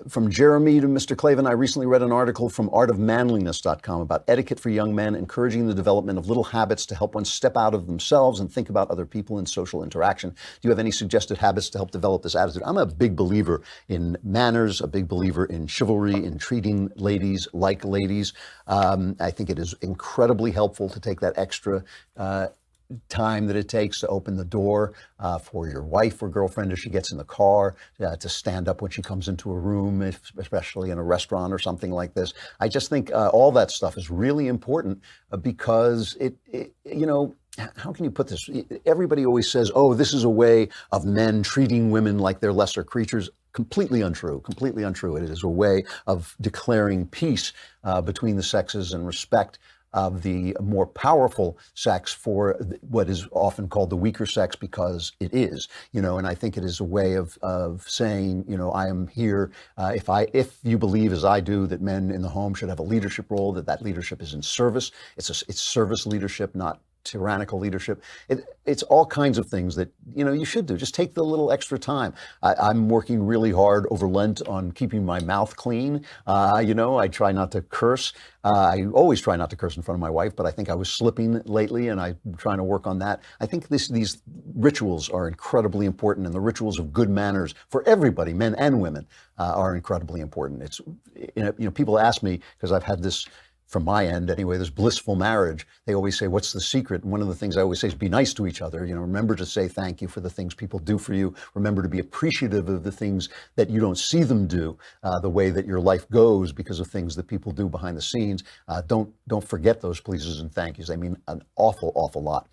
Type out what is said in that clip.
From Jeremy to Mr. Klavan, I recently read an article from artofmanliness.com about etiquette for young men, encouraging the development of little habits to help one step out of themselves and think about other people in social interaction. Do you have any suggested habits to help develop this attitude? I'm a big believer in manners, a big believer in chivalry, in treating ladies like ladies. I think it is incredibly helpful to take that extra time that it takes to open the door for your wife or girlfriend as she gets in the car, to stand up when she comes into a room, especially in a restaurant or something like this. I just think all that stuff is really important because how can you put this? Everybody always says, oh, this is a way of men treating women like they're lesser creatures. Completely untrue, completely untrue. It is a way of declaring peace between the sexes and respect of the more powerful sex for what is often called the weaker sex, because it is, and I think it is a way of saying, I am here. If you believe, as I do, that men in the home should have a leadership role, that leadership is in service. It's service leadership, not tyrannical leadership. It's all kinds of things that, you should do. Just take the little extra time. I'm working really hard over Lent on keeping my mouth clean. I try not to curse. I always try not to curse in front of my wife, but I think I was slipping lately, and I'm trying to work on that. I think these rituals are incredibly important, and the rituals of good manners for everybody, men and women, are incredibly important. It's, people ask me, because I've had this, from my end anyway, this blissful marriage. They always say, what's the secret? And one of the things I always say is be nice to each other. Remember to say thank you for the things people do for you. Remember to be appreciative of the things that you don't see them do, the way that your life goes because of things that people do behind the scenes. Don't forget those pleases and thank yous. They mean an awful, awful lot.